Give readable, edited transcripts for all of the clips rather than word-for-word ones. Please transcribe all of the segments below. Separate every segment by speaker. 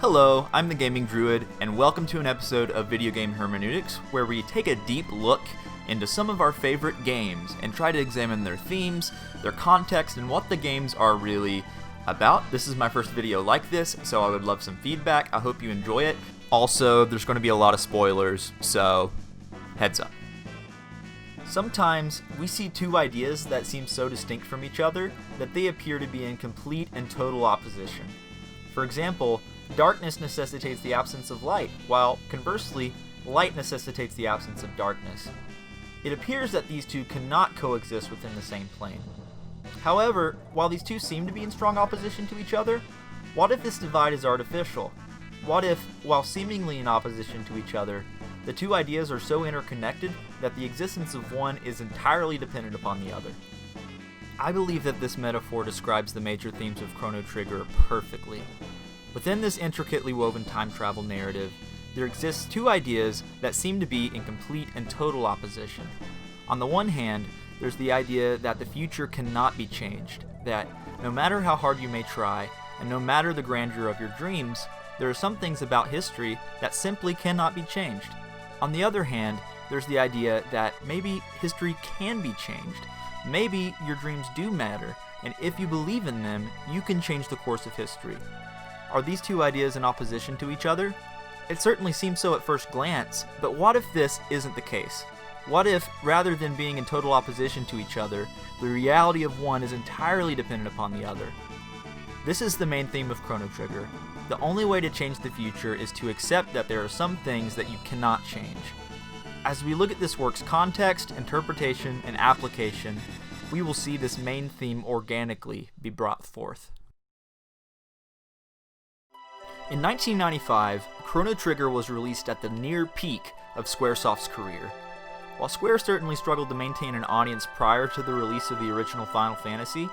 Speaker 1: Hello, I'm the Gaming Druid, and welcome to an episode of Video Game Hermeneutics, where we take a deep look into some of our favorite games and try to examine their themes, their context, and what the games are really about. This is my first video like this, so I would love some feedback. I hope you enjoy it. Also, there's going to be a lot of spoilers, so heads up. Sometimes we see two ideas that seem so distinct from each other that they appear to be in complete and total opposition. For example, darkness necessitates the absence of light, while conversely, light necessitates the absence of darkness. It appears that these two cannot coexist within the same plane. However, while these two seem to be in strong opposition to each other, what if this divide is artificial? What if, while seemingly in opposition to each other, the two ideas are so interconnected that the existence of one is entirely dependent upon the other? I believe that this metaphor describes the major themes of Chrono Trigger perfectly. Within this intricately woven time travel narrative, there exists two ideas that seem to be in complete and total opposition. On the one hand, there's the idea that the future cannot be changed, that no matter how hard you may try, and no matter the grandeur of your dreams, there are some things about history that simply cannot be changed. On the other hand, there's the idea that maybe history can be changed. Maybe your dreams do matter, and if you believe in them, you can change the course of history. Are these two ideas in opposition to each other? It certainly seems so at first glance, but what if this isn't the case? What if, rather than being in total opposition to each other, the reality of one is entirely dependent upon the other? This is the main theme of Chrono Trigger. The only way to change the future is to accept that there are some things that you cannot change. As we look at this work's context, interpretation, and application, we will see this main theme organically be brought forth. In 1995, Chrono Trigger was released at the near peak of Squaresoft's career. While Square certainly struggled to maintain an audience prior to the release of the original Final Fantasy,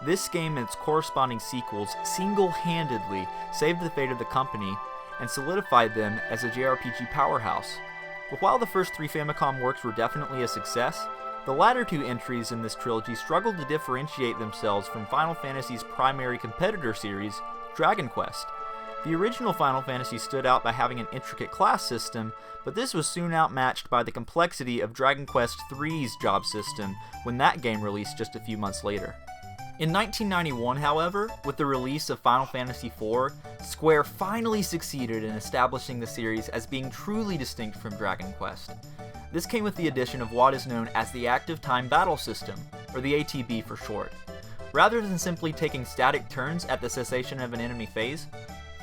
Speaker 1: this game and its corresponding sequels single-handedly saved the fate of the company and solidified them as a JRPG powerhouse. But while the first three Famicom works were definitely a success, the latter two entries in this trilogy struggled to differentiate themselves from Final Fantasy's primary competitor series, Dragon Quest. The original Final Fantasy stood out by having an intricate class system, but this was soon outmatched by the complexity of Dragon Quest III's job system when that game released just a few months later. In 1991, however, with the release of Final Fantasy IV, Square finally succeeded in establishing the series as being truly distinct from Dragon Quest. This came with the addition of what is known as the Active Time Battle System, or the ATB for short. Rather than simply taking static turns at the cessation of an enemy phase,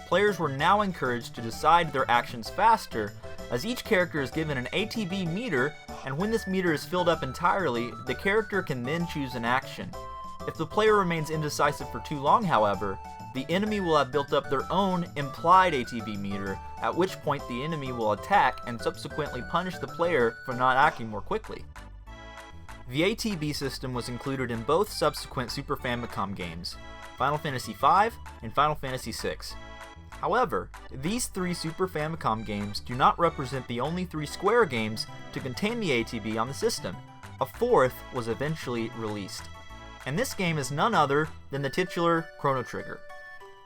Speaker 1: players were now encouraged to decide their actions faster, as each character is given an ATB meter, and when this meter is filled up entirely, the character can then choose an action. If the player remains indecisive for too long, however, the enemy will have built up their own implied ATB meter, at which point the enemy will attack and subsequently punish the player for not acting more quickly. The ATB system was included in both subsequent Super Famicom games, Final Fantasy V and Final Fantasy VI. However, these three Super Famicom games do not represent the only three Square games to contain the ATB on the system. A fourth was eventually released. And this game is none other than the titular Chrono Trigger.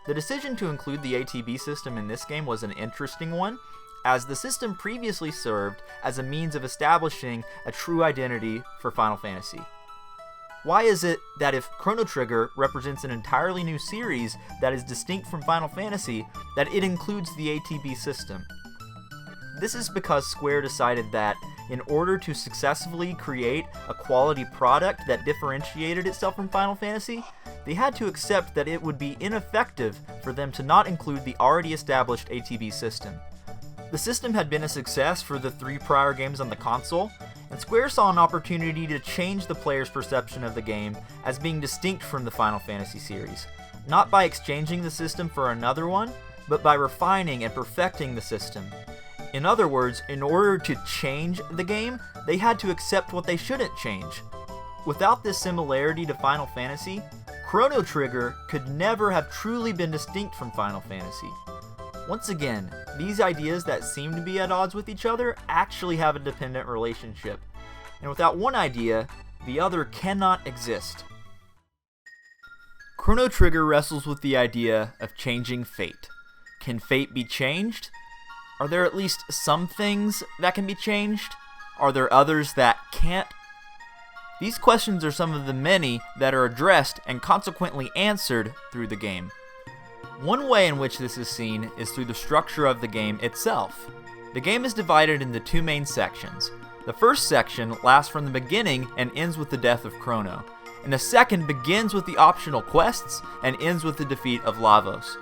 Speaker 1: The decision to include the ATB system in this game was an interesting one, as the system previously served as a means of establishing a true identity for Final Fantasy. Why is it that if Chrono Trigger represents an entirely new series that is distinct from Final Fantasy, that it includes the ATB system? This is because Square decided that, in order to successfully create a quality product that differentiated itself from Final Fantasy, they had to accept that it would be ineffective for them to not include the already established ATB system. The system had been a success for the three prior games on the console, and Square saw an opportunity to change the player's perception of the game as being distinct from the Final Fantasy series, not by exchanging the system for another one, but by refining and perfecting the system. In other words, in order to change the game, they had to accept what they shouldn't change. Without this similarity to Final Fantasy, Chrono Trigger could never have truly been distinct from Final Fantasy. Once again, these ideas that seem to be at odds with each other actually have a dependent relationship, and without one idea, the other cannot exist. Chrono Trigger wrestles with the idea of changing fate. Can fate be changed? Are there at least some things that can be changed? Are there others that can't? These questions are some of the many that are addressed and consequently answered through the game. One way in which this is seen is through the structure of the game itself. The game is divided into two main sections. The first section lasts from the beginning and ends with the death of Chrono, and the second begins with the optional quests and ends with the defeat of Lavos.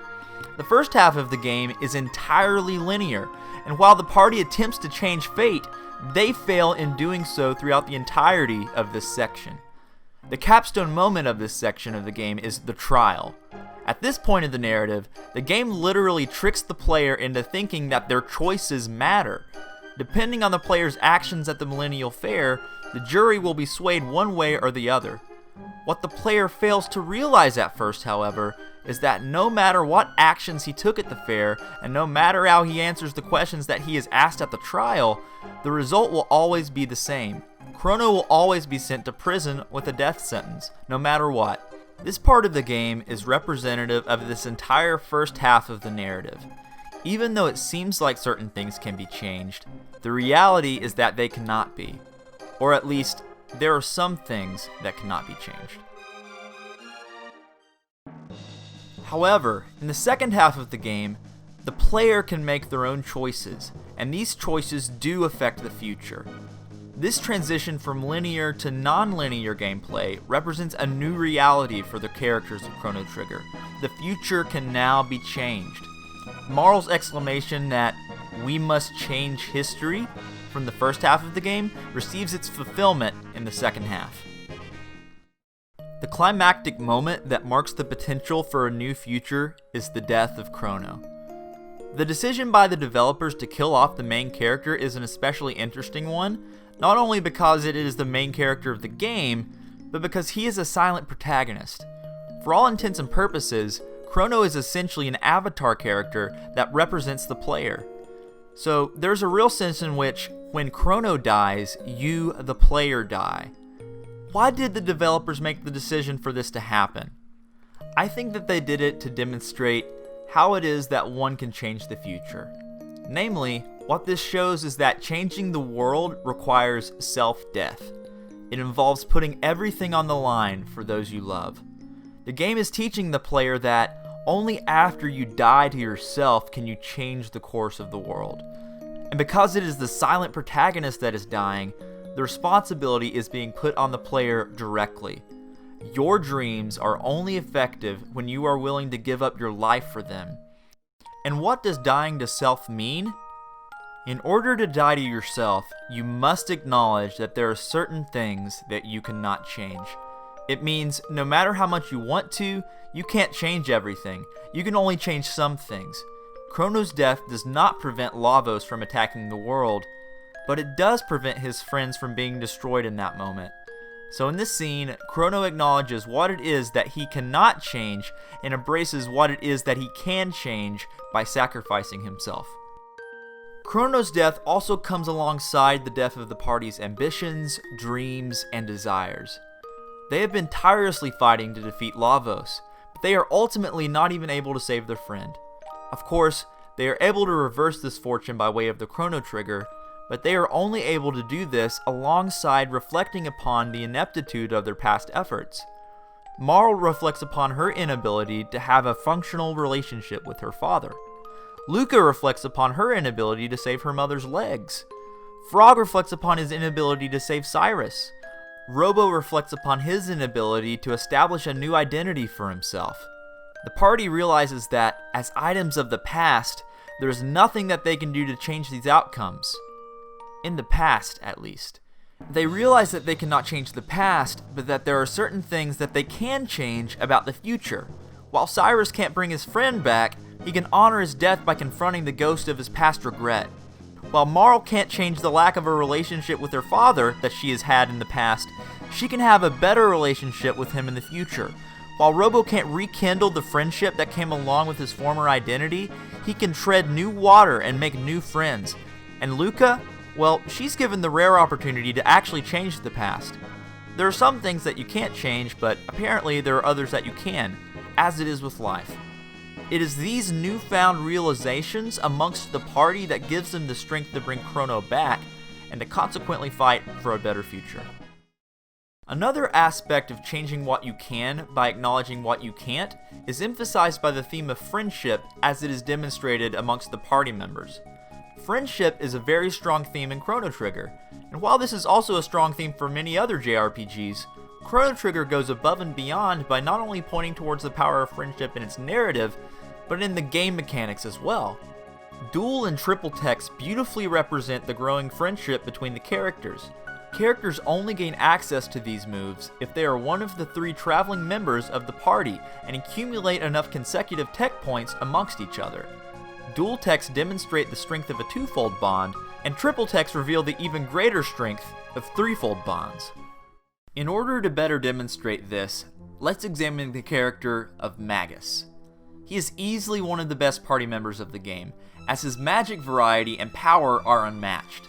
Speaker 1: The first half of the game is entirely linear, and while the party attempts to change fate, they fail in doing so throughout the entirety of this section. The capstone moment of this section of the game is the trial. At this point of the narrative, the game literally tricks the player into thinking that their choices matter. Depending on the player's actions at the Millennial Fair, the jury will be swayed one way or the other. What the player fails to realize at first, however, is that no matter what actions he took at the fair, and no matter how he answers the questions that he is asked at the trial, the result will always be the same. Chrono will always be sent to prison with a death sentence, no matter what. This part of the game is representative of this entire first half of the narrative. Even though it seems like certain things can be changed, the reality is that they cannot be. Or at least, there are some things that cannot be changed. However, in the second half of the game, the player can make their own choices, and these choices do affect the future. This transition from linear to non-linear gameplay represents a new reality for the characters of Chrono Trigger. The future can now be changed. Marl's exclamation that "we must change history" from the first half of the game receives its fulfillment in the second half. The climactic moment that marks the potential for a new future is the death of Chrono. The decision by the developers to kill off the main character is an especially interesting one, not only because it is the main character of the game, but because he is a silent protagonist. For all intents and purposes, Chrono is essentially an avatar character that represents the player. So there's a real sense in which, when Chrono dies, you, the player, die. Why did the developers make the decision for this to happen? I think that they did it to demonstrate how it is that one can change the future. Namely, what this shows is that changing the world requires self-death. It involves putting everything on the line for those you love. The game is teaching the player that only after you die to yourself can you change the course of the world. And because it is the silent protagonist that is dying, the responsibility is being put on the player directly. Your dreams are only effective when you are willing to give up your life for them. And what does dying to self mean? In order to die to yourself, you must acknowledge that there are certain things that you cannot change. It means no matter how much you want to, you can't change everything. You can only change some things. Chrono's death does not prevent Lavos from attacking the world, but it does prevent his friends from being destroyed in that moment. So in this scene, Chrono acknowledges what it is that he cannot change and embraces what it is that he can change by sacrificing himself. Chrono's death also comes alongside the death of the party's ambitions, dreams, and desires. They have been tirelessly fighting to defeat Lavos, but they are ultimately not even able to save their friend. Of course, they are able to reverse this fortune by way of the Chrono Trigger, but they are only able to do this alongside reflecting upon the ineptitude of their past efforts. Marl reflects upon her inability to have a functional relationship with her father. Luca reflects upon her inability to save her mother's legs. Frog reflects upon his inability to save Cyrus. Robo reflects upon his inability to establish a new identity for himself. The party realizes that, as items of the past, there is nothing that they can do to change these outcomes. In the past, at least. They realize that they cannot change the past, but that there are certain things that they can change about the future. While Cyrus can't bring his friend back, he can honor his death by confronting the ghost of his past regret. While Marl can't change the lack of a relationship with her father that she has had in the past, she can have a better relationship with him in the future. While Robo can't rekindle the friendship that came along with his former identity, he can tread new water and make new friends. And Luca? Well, she's given the rare opportunity to actually change the past. There are some things that you can't change, but apparently there are others that you can, as it is with life. It is these newfound realizations amongst the party that gives them the strength to bring Chrono back, and to consequently fight for a better future. Another aspect of changing what you can by acknowledging what you can't is emphasized by the theme of friendship as it is demonstrated amongst the party members. Friendship is a very strong theme in Chrono Trigger, and while this is also a strong theme for many other JRPGs, Chrono Trigger goes above and beyond by not only pointing towards the power of friendship in its narrative, but in the game mechanics as well. Dual and triple text beautifully represent the growing friendship between the characters. Characters only gain access to these moves if they are one of the 3 traveling members of the party and accumulate enough consecutive tech points amongst each other. Dual texts demonstrate the strength of a 2-fold bond, and triple texts reveal the even greater strength of 3-fold bonds. In order to better demonstrate this, let's examine the character of Magus. He is easily one of the best party members of the game, as his magic variety and power are unmatched.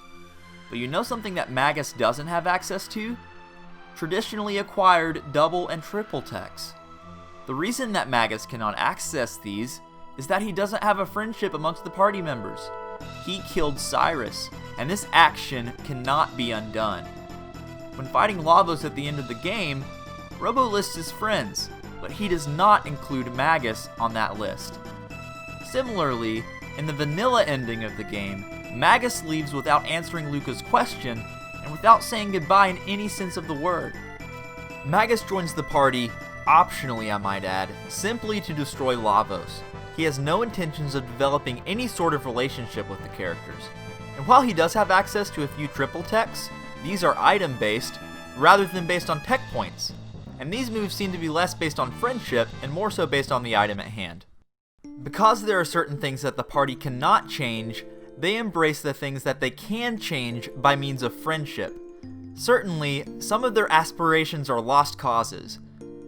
Speaker 1: But you know something that Magus doesn't have access to? Traditionally acquired double and triple techs. The reason that Magus cannot access these is that he doesn't have a friendship amongst the party members. He killed Cyrus, and this action cannot be undone. When fighting Lavos at the end of the game, Robo lists his friends, but he does not include Magus on that list. Similarly, in the vanilla ending of the game, Magus leaves without answering Luca's question, and without saying goodbye in any sense of the word. Magus joins the party, optionally I might add, simply to destroy Lavos. He has no intentions of developing any sort of relationship with the characters. And while he does have access to a few triple techs, these are item based, rather than based on tech points. And these moves seem to be less based on friendship, and more so based on the item at hand. Because there are certain things that the party cannot change, they embrace the things that they can change by means of friendship. Certainly, some of their aspirations are lost causes,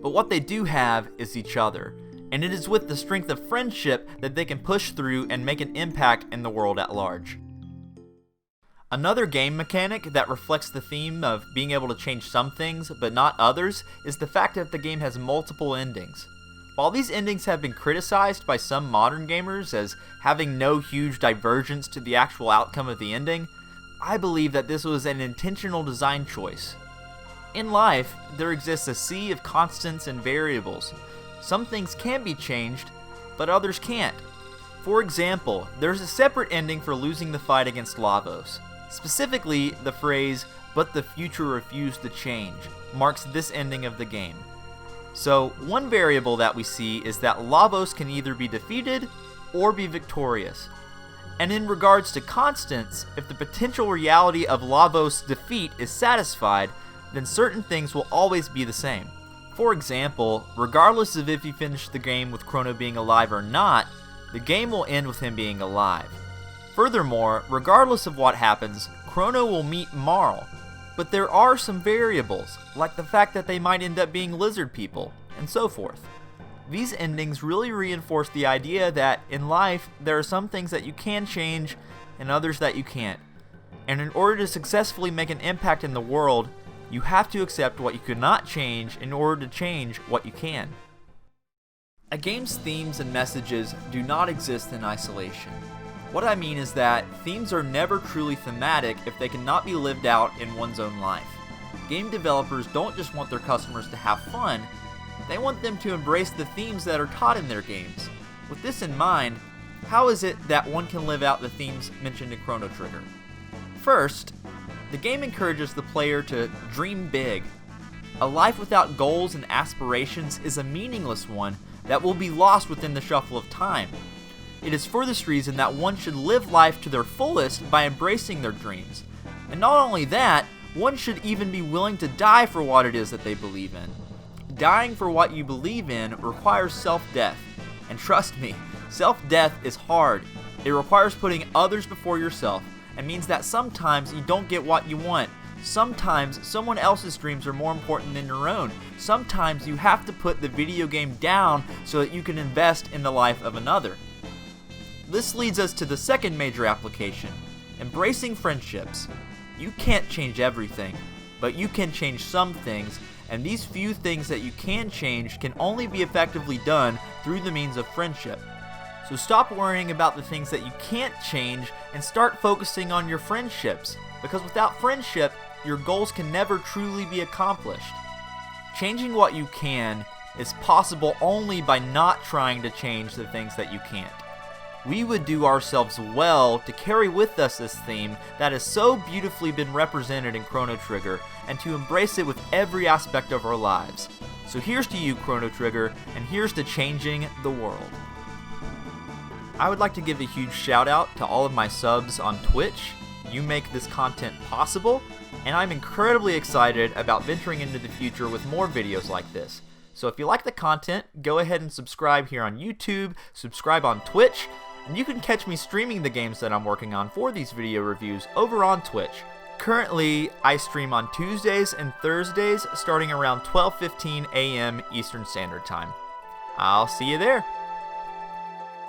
Speaker 1: but what they do have is each other, and it is with the strength of friendship that they can push through and make an impact in the world at large. Another game mechanic that reflects the theme of being able to change some things but not others is the fact that the game has multiple endings. While these endings have been criticized by some modern gamers as having no huge divergence to the actual outcome of the ending, I believe that this was an intentional design choice. In life, there exists a sea of constants and variables. Some things can be changed, but others can't. For example, there's a separate ending for losing the fight against Lavos. Specifically, the phrase, "but the future refused to change," marks this ending of the game. So, one variable that we see is that Lavos can either be defeated or be victorious. And in regards to constants, if the potential reality of Lavos' defeat is satisfied, then certain things will always be the same. For example, regardless of if you finish the game with Chrono being alive or not, the game will end with him being alive. Furthermore, regardless of what happens, Chrono will meet Marl. But there are some variables, like the fact that they might end up being lizard people, and so forth. These endings really reinforce the idea that in life, there are some things that you can change and others that you can't. And in order to successfully make an impact in the world, you have to accept what you cannot change in order to change what you can. A game's themes and messages do not exist in isolation. What I mean is that themes are never truly thematic if they cannot be lived out in one's own life. Game developers don't just want their customers to have fun, they want them to embrace the themes that are taught in their games. With this in mind, how is it that one can live out the themes mentioned in Chrono Trigger? First, the game encourages the player to dream big. A life without goals and aspirations is a meaningless one that will be lost within the shuffle of time. It is for this reason that one should live life to their fullest by embracing their dreams. And not only that, one should even be willing to die for what it is that they believe in. Dying for what you believe in requires self-death. And trust me, self-death is hard. It requires putting others before yourself, and means that sometimes you don't get what you want. Sometimes someone else's dreams are more important than your own. Sometimes you have to put the video game down so that you can invest in the life of another. This leads us to the second major application, embracing friendships. You can't change everything, but you can change some things, and these few things that you can change can only be effectively done through the means of friendship. So stop worrying about the things that you can't change and start focusing on your friendships, because without friendship, your goals can never truly be accomplished. Changing what you can is possible only by not trying to change the things that you can't. We would do ourselves well to carry with us this theme that has so beautifully been represented in Chrono Trigger, and to embrace it with every aspect of our lives. So here's to you, Chrono Trigger, and here's to changing the world. I would like to give a huge shout out to all of my subs on Twitch. You make this content possible, and I'm incredibly excited about venturing into the future with more videos like this. So if you like the content, go ahead and subscribe here on YouTube, subscribe on Twitch, and you can catch me streaming the games that I'm working on for these video reviews over on Twitch. Currently, I stream on Tuesdays and Thursdays starting around 12:15 a.m. Eastern Standard Time. I'll see you there.